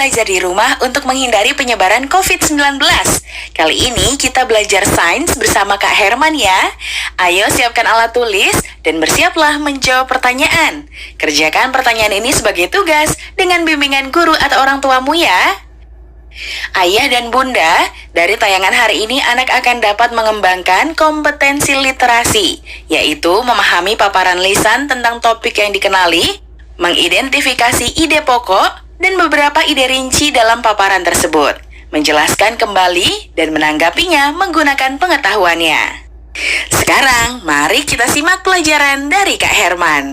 belajar di rumah untuk menghindari penyebaran COVID-19. Kali ini kita belajar sains bersama Kak Herman ya. Ayo siapkan alat tulis dan bersiaplah menjawab pertanyaan. Kerjakan pertanyaan ini sebagai tugas dengan bimbingan guru atau orang tuamu ya. Ayah dan bunda, dari tayangan hari ini anak akan dapat mengembangkan kompetensi literasi, yaitu memahami paparan lisan tentang topik yang dikenali, mengidentifikasi ide pokok, dan beberapa ide rinci dalam paparan tersebut, menjelaskan kembali dan menanggapinya menggunakan pengetahuannya. Sekarang, mari kita simak pelajaran dari Kak Herman.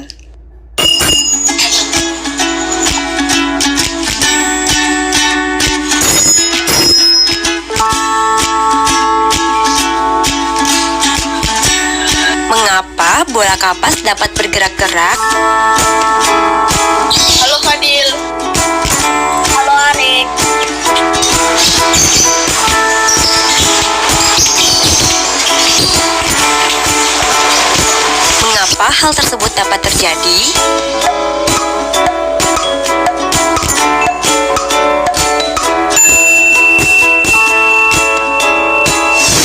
Mengapa bola kapas dapat bergerak-gerak? Halo Fadil. Halo Arik. Mengapa hal tersebut dapat terjadi?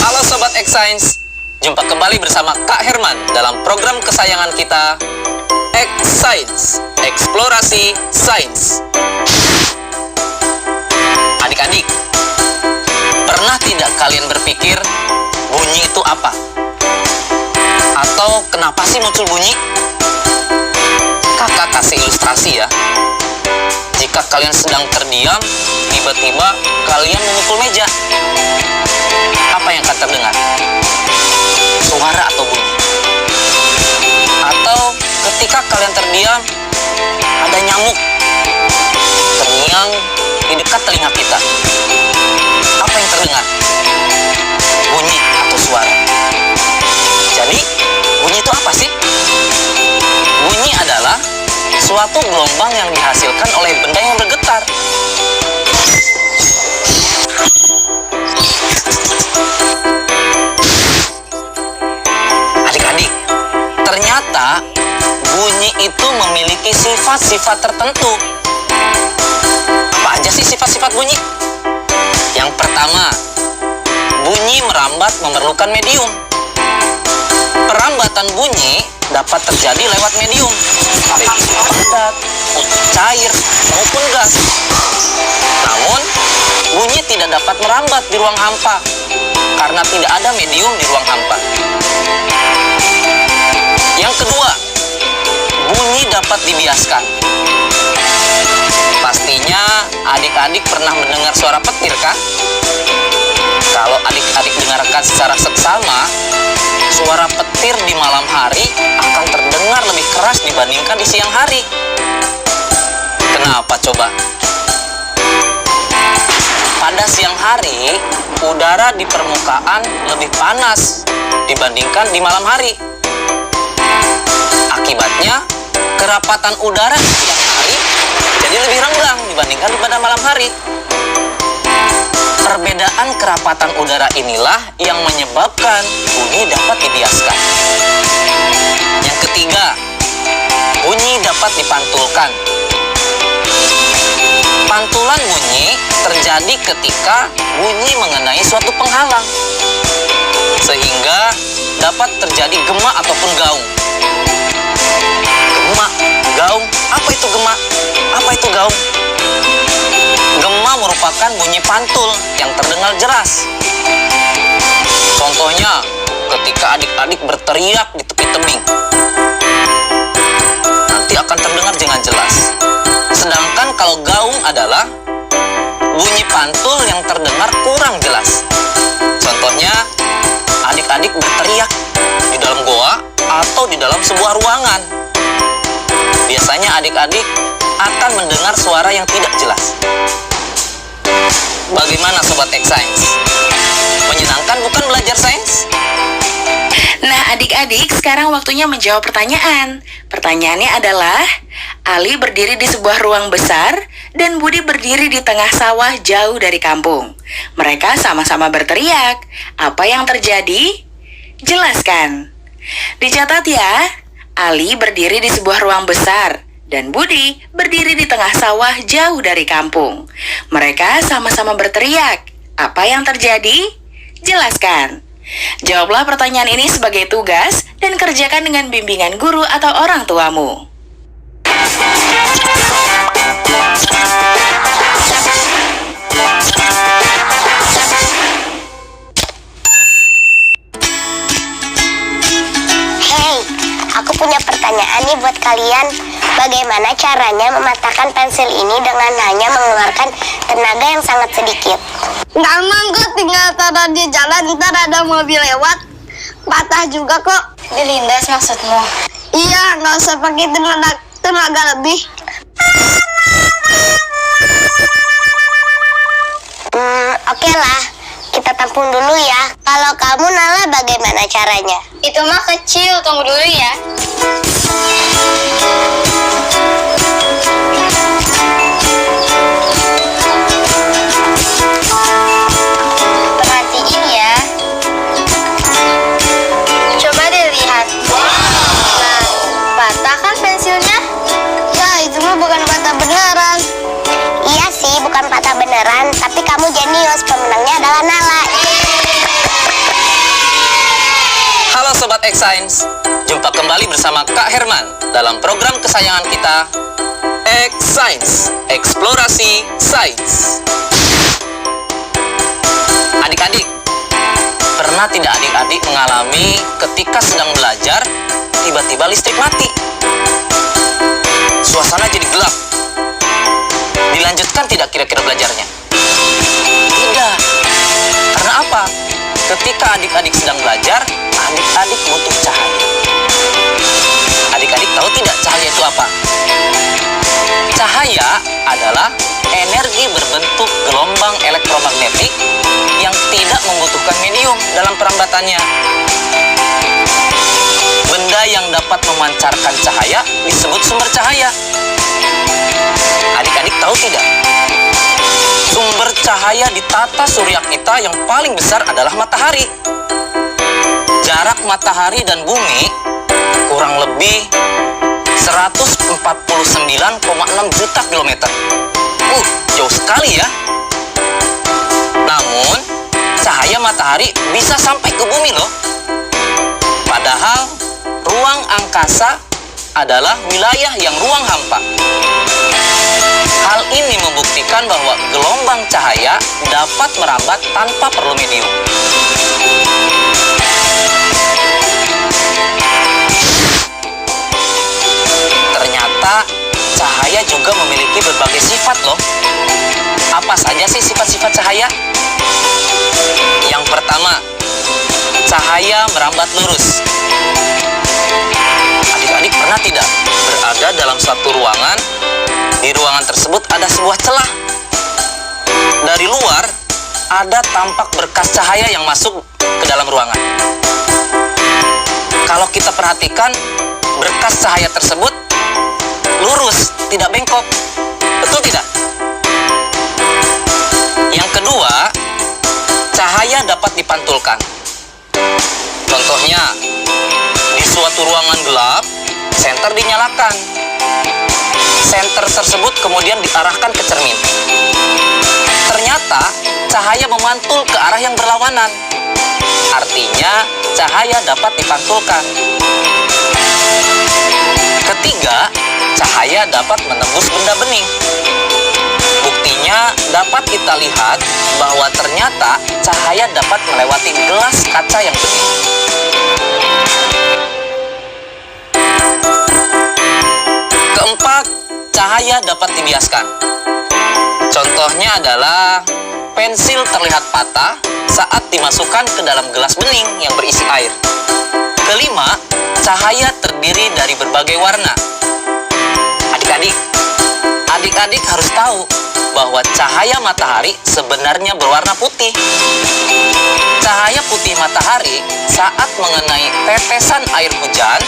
Halo Sobat X-Science, jumpa kembali bersama Kak Herman dalam program kesayangan kita, X-Science, Eksplorasi Sains. Adik-adik, pernah tidak kalian berpikir bunyi itu apa? Atau kenapa sih muncul bunyi? Kakak kasih ilustrasi ya. Jika kalian sedang terdiam, tiba-tiba kalian memukul meja. Apa yang akan terdengar? Suara atau bunyi? Atau ketika kalian terdiam, ada nyamuk terngiang di dekat telinga kita. Apa yang terdengar? Bunyi atau suara? Jadi, bunyi itu apa sih? Bunyi adalah suatu gelombang yang dihasilkan oleh benda yang bergetar. Adik-adik, ternyata bunyi itu memiliki sifat-sifat tertentu. Apa aja sih sifat-sifat bunyi? Yang pertama, bunyi merambat memerlukan medium. Perambatan bunyi dapat terjadi lewat medium, baik itu padat, cair, maupun gas. Namun, bunyi tidak dapat merambat di ruang hampa karena tidak ada medium di ruang hampa. Yang kedua, bunyi dapat dibiaskan. Pastinya adik-adik pernah mendengar suara petir kan? Kalau adik-adik dengarkan secara seksama, suara petir di malam hari akan terdengar lebih keras dibandingkan di siang hari. Kenapa coba? Pada siang hari, udara di permukaan lebih panas dibandingkan di malam hari. Akibatnya, kerapatan udara di siang hari jadi lebih renggang dibandingkan pada malam hari. Perbedaan kerapatan udara inilah yang menyebabkan bunyi dapat dibiaskan. Yang ketiga, bunyi dapat dipantulkan. Pantulan bunyi terjadi ketika bunyi mengenai suatu penghalang, sehingga dapat terjadi gema ataupun gaung. Gema, gaung, apa itu gema? Apa itu gaung? Gema merupakan bunyi pantul yang terdengar jelas. Contohnya, ketika adik-adik berteriak di tepi tebing, nanti akan terdengar dengan jelas. Sedangkan kalau gaung adalah bunyi pantul yang terdengar kurang jelas. Contohnya, adik-adik berteriak di dalam goa atau di dalam sebuah ruangan. Biasanya adik-adik akan mendengar suara yang tidak jelas. Bagaimana Sobat X-Science? Menyenangkan bukan belajar sains? Nah adik-adik, sekarang waktunya menjawab pertanyaan. Pertanyaannya adalah, Ali berdiri di sebuah ruang besar dan Budi berdiri di tengah sawah jauh dari kampung. Mereka sama-sama berteriak. Apa yang terjadi? Jelaskan. Dicatat ya, Ali berdiri di sebuah ruang besar dan Budi berdiri di tengah sawah jauh dari kampung. Mereka sama-sama berteriak. Apa yang terjadi? Jelaskan. Jawablah pertanyaan ini sebagai tugas dan kerjakan dengan bimbingan guru atau orang tuamu. Hey, aku punya pertanyaan nih buat kalian. Bagaimana caranya mematahkan pensil ini dengan hanya mengeluarkan tenaga yang sangat sedikit? Gampang kok, tinggal taruh di jalan, ntar ada mobil lewat. Patah juga kok. Dilindas maksudmu? Iya, nggak usah pakai tenaga lebih. Oke lah. Kita tampung dulu ya. Kalau kamu, Nala, bagaimana caranya? Itu mah kecil, tunggu dulu ya. Perhatiin ya. Coba dilihat. Nah, patah kan pensilnya? Ya, itu mah bukan patah beneran. Iya sih, bukan patah beneran. Tapi kamu jenius. Pemenangnya adalah Nala. Halo Sobat X-Science, jumpa kembali bersama Kak Herman dalam program kesayangan kita, X-Science, Eksplorasi Sains. Adik-adik, pernah tidak adik-adik mengalami ketika sedang belajar, tiba-tiba listrik mati? Suasana jadi gelap. Dilanjutkan tidak kira-kira belajarnya? Tidak. Karena apa? Ketika adik-adik sedang belajar, adik-adik butuh cahaya. Adik-adik tahu tidak cahaya itu apa? Cahaya adalah energi berbentuk gelombang elektromagnetik yang tidak membutuhkan medium dalam perambatannya. Benda yang dapat memancarkan cahaya disebut sumber cahaya. Adik-adik tahu tidak? Sumber cahaya di tata surya kita yang paling besar adalah matahari. Jarak matahari dan bumi kurang lebih 149,6 juta kilometer. Jauh sekali ya. Namun, cahaya matahari bisa sampai ke bumi loh. Padahal, ruang angkasa adalah wilayah yang ruang hampa. Hal ini membuktikan bahwa gelombang cahaya dapat merambat tanpa perlu medium. Ternyata cahaya juga memiliki berbagai sifat loh. Apa saja sih sifat-sifat cahaya? Yang pertama, cahaya merambat lurus. Adik-adik pernah tidak berada dalam satu ruangan? Di ruangan tersebut ada sebuah celah. Dari luar, ada tampak berkas cahaya yang masuk ke dalam ruangan. Kalau kita perhatikan, berkas cahaya tersebut lurus, tidak bengkok. Betul tidak? Yang kedua, cahaya dapat dipantulkan. Contohnya, di suatu ruangan gelap, senter dinyalakan. Senter tersebut kemudian diarahkan ke cermin. Ternyata, cahaya memantul ke arah yang berlawanan. Artinya, cahaya dapat dipantulkan. Ketiga, cahaya dapat menembus benda bening. Buktinya dapat kita lihat bahwa ternyata cahaya dapat melewati gelas kaca yang bening. Keempat, cahaya dapat dibiaskan. Contohnya adalah pensil terlihat patah saat dimasukkan ke dalam gelas bening yang berisi air. Kelima, cahaya terdiri dari berbagai warna. Adik-adik harus tahu bahwa cahaya matahari sebenarnya berwarna putih. Cahaya putih matahari saat mengenai tetesan air hujan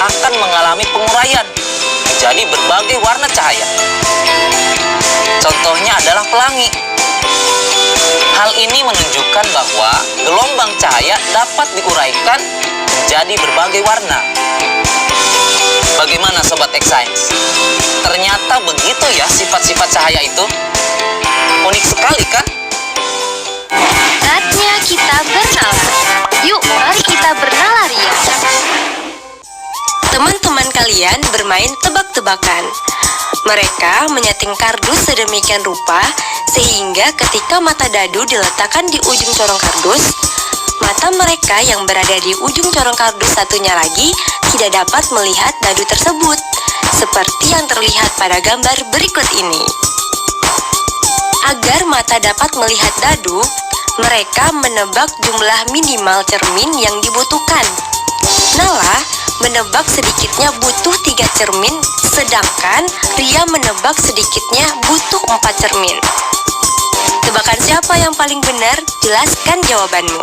akan mengalami penguraian menjadi berbagai warna cahaya. Contohnya adalah pelangi. Hal ini menunjukkan bahwa gelombang cahaya dapat diuraikan menjadi berbagai warna. Bagaimana Sobat X Science? Ternyata begitu ya sifat-sifat cahaya itu. Unik sekali kan? Saatnya kita bernalar. Yuk, mari kita bernalar ya. Teman-teman kalian bermain tebak-tebakan. Mereka menyeting kardus sedemikian rupa sehingga ketika mata dadu diletakkan di ujung corong kardus, mata mereka yang berada di ujung corong kardus satunya lagi tidak dapat melihat dadu tersebut, seperti yang terlihat pada gambar berikut ini. Agar mata dapat melihat dadu, mereka menebak jumlah minimal cermin yang dibutuhkan. Nala menebak sedikitnya butuh 3 cermin, sedangkan Ria menebak sedikitnya butuh 4 cermin. Tebakan siapa yang paling benar? Jelaskan jawabanmu.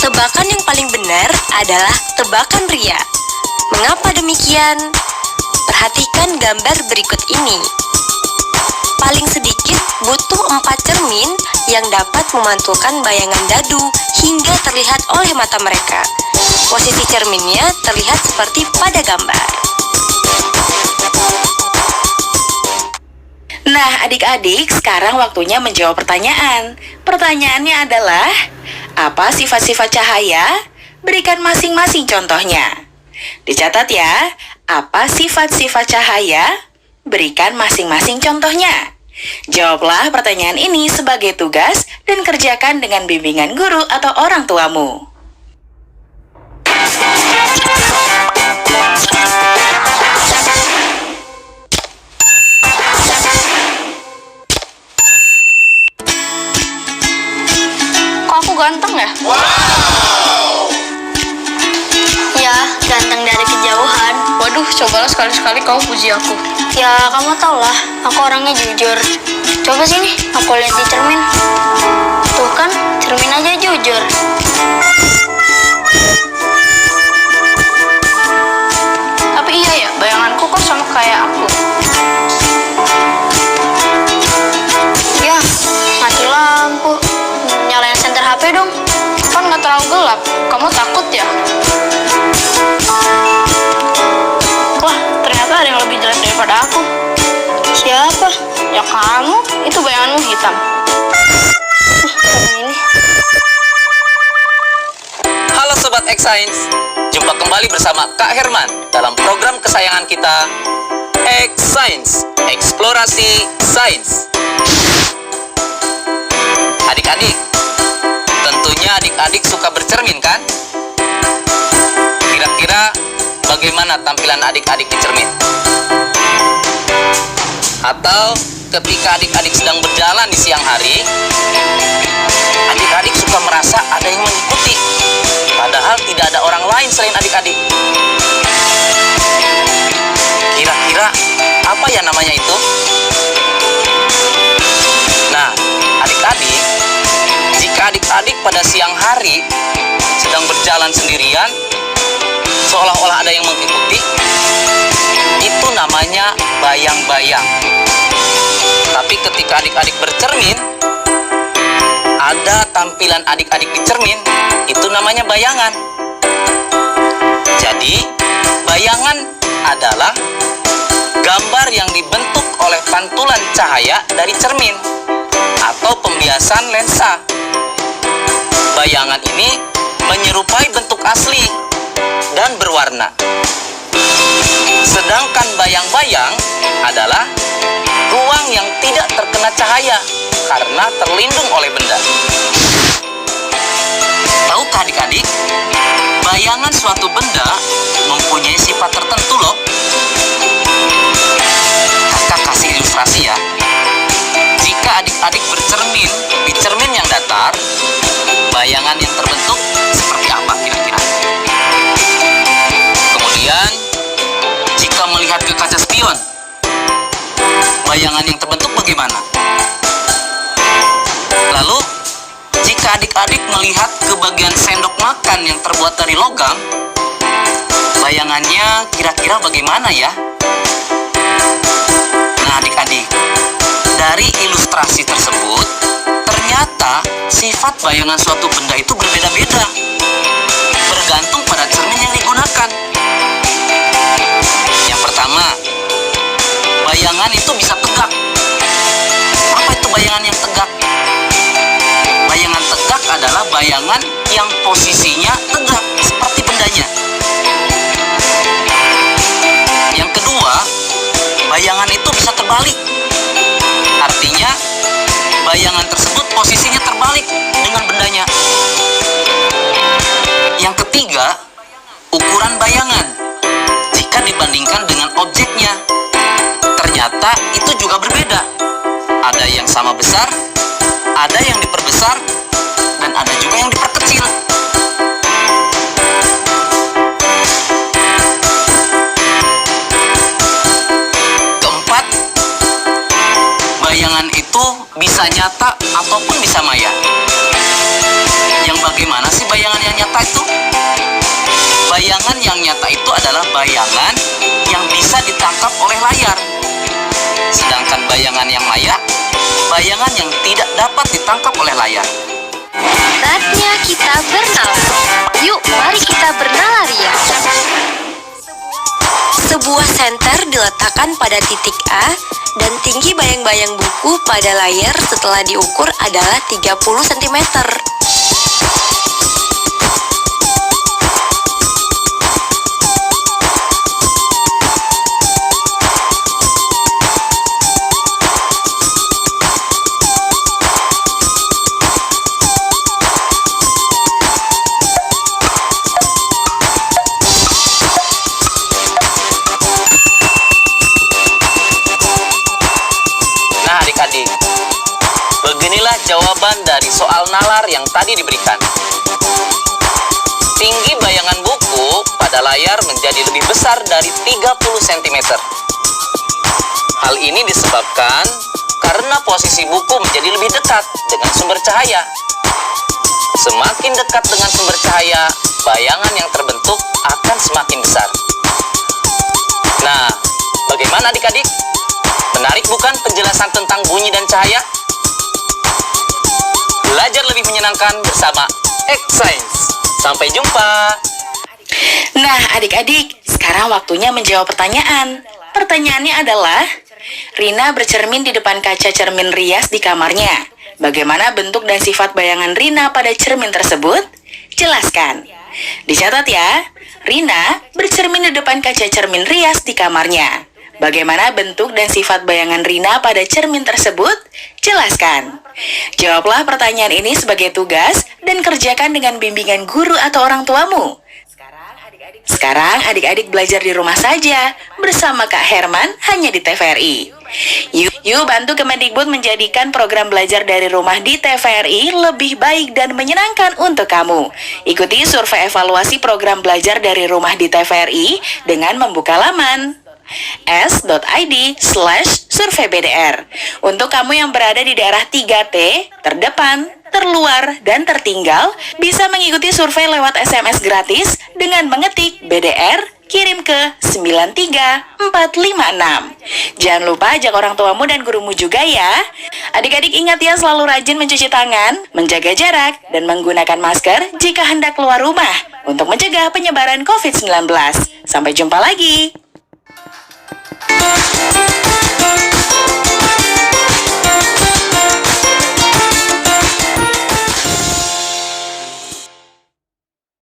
Tebakan yang paling benar adalah tebakan Ria. Mengapa demikian? Perhatikan gambar berikut ini. Paling sedikit butuh 4 cermin yang dapat memantulkan bayangan dadu hingga terlihat oleh mata mereka. Posisi cerminnya terlihat seperti pada gambar. Nah, adik-adik, sekarang waktunya menjawab pertanyaan. Pertanyaannya adalah, apa sifat-sifat cahaya? Berikan masing-masing contohnya. Dicatat ya, apa sifat-sifat cahaya? Berikan masing-masing contohnya. Jawablah pertanyaan ini sebagai tugas dan kerjakan dengan bimbingan guru atau orang tuamu. Kok aku ganteng ya? Ya, ganteng dari kejauhan. Waduh, cobalah sekali-sekali kau puji aku. Ya, kamu tau lah, aku orangnya jujur. Coba sini, aku lihat di cermin. Tuh kan, cermin aja jujur. Tapi iya ya, bayanganku kok sama kayak aku. Ya, mati lampu. Nyalain senter HP dong. Kan nggak terlalu gelap. Kamu takut ya? Wah, ternyata ada yang lebih jelek daripada aku. Siapa? Ya kamu, itu bayanganmu hitam. Ini. Halo Sobat X Science, jumpa kembali bersama Kak Herman dalam program kesayangan kita, X Science, Eksplorasi Sains. Adik-adik, tentunya adik-adik suka bercermin kan? Kira-kira bagaimana tampilan adik-adik di cermin? Atau ketika adik-adik sedang berjalan di siang hari, adik-adik suka merasa ada yang mengikuti, padahal tidak ada orang lain selain adik-adik. Kira-kira apa ya namanya itu? Nah, adik-adik, jika adik-adik pada siang hari sedang berjalan sendirian, seolah-olah ada yang mengikuti, itu namanya bayang-bayang. Tapi ketika adik-adik bercermin, ada tampilan adik-adik di cermin, itu namanya bayangan. Jadi, bayangan adalah gambar yang dibentuk oleh pantulan cahaya dari cermin atau pembiasan lensa. Bayangan ini menyerupai bentuk asli dan berwarna. Sedangkan bayang-bayang adalah ruang yang tidak terkena cahaya karena terlindung oleh benda. Tahukah adik-adik, bayangan suatu benda mempunyai sifat tertentu loh. Kakak kasih ilustrasi ya. Jika adik-adik bercermin di cermin yang datar, bayangan yang terbentuk seperti apa kira-kira? Kemudian, jika melihat ke kaca spion, bayangan yang terbentuk bagaimana? Lalu, jika adik-adik melihat ke bagian sendok makan yang terbuat dari logam, Bayangannya kira-kira bagaimana ya? Nah adik-adik, dari ilustrasi tersebut, ternyata sifat bayangan suatu benda itu berbeda-beda, bergantung pada cermin yang digunakan. Yang pertama, bayangan itu bisa tegak. Apa itu bayangan yang tegak? Bayangan tegak adalah bayangan yang posisinya tegak, seperti bendanya. Yang kedua, bayangan itu bisa terbalik. Artinya, bayangan tersebut posisinya terbalik dengan bendanya. Yang ketiga, ukuran bayangan jika dibandingkan dengan objeknya, ternyata itu juga berbeda. Ada yang sama besar, ada yang diperbesar, dan ada juga yang diperkecil. Keempat, bayangan itu bisa nyata ataupun bisa maya. Yang bagaimana sih bayangan yang nyata itu? Bayangan yang nyata itu adalah bayangan yang bisa ditangkap oleh layar. Sedangkan bayangan yang maya, bayangan yang tidak dapat ditangkap oleh layar. Saatnya kita bernalar. Yuk, mari kita bernalar ya. Sebuah senter diletakkan pada titik A dan tinggi bayang-bayang buku pada layar setelah diukur adalah 30 cm. Nah adik-adik, beginilah jawaban dari soal nalar yang tadi diberikan. Tinggi bayangan buku pada layar menjadi lebih besar dari 30 cm. Hal ini disebabkan karena posisi buku menjadi lebih dekat dengan sumber cahaya. Semakin dekat dengan sumber cahaya, bayangan yang terbentuk akan semakin besar. Nah, bagaimana adik-adik? Menarik bukan penjelasan tentang bunyi dan cahaya? Belajar lebih menyenangkan bersama X-Science. Sampai jumpa. Nah, adik-adik, sekarang waktunya menjawab pertanyaan. Pertanyaannya adalah, Rina bercermin di depan kaca cermin rias di kamarnya. Bagaimana bentuk dan sifat bayangan Rina pada cermin tersebut? Jelaskan. Dicatat ya, Rina bercermin di depan kaca cermin rias di kamarnya. Bagaimana bentuk dan sifat bayangan Rina pada cermin tersebut? Jelaskan. Jawablah pertanyaan ini sebagai tugas dan kerjakan dengan bimbingan guru atau orang tuamu. Sekarang adik-adik belajar di rumah saja bersama Kak Herman hanya di TVRI. Yuk bantu Kemendikbud menjadikan program belajar dari rumah di TVRI lebih baik dan menyenangkan untuk kamu. Ikuti survei evaluasi program belajar dari rumah di TVRI dengan membuka laman s.id/surveybdr. Untuk kamu yang berada di daerah 3T, terdepan, terluar, dan tertinggal, bisa mengikuti survei lewat SMS gratis dengan mengetik BDR, kirim ke 93456. Jangan lupa ajak orang tuamu dan gurumu juga ya. Adik-adik ingat ya, selalu rajin mencuci tangan, menjaga jarak, dan menggunakan masker jika hendak keluar rumah untuk mencegah penyebaran COVID-19. Sampai jumpa lagi.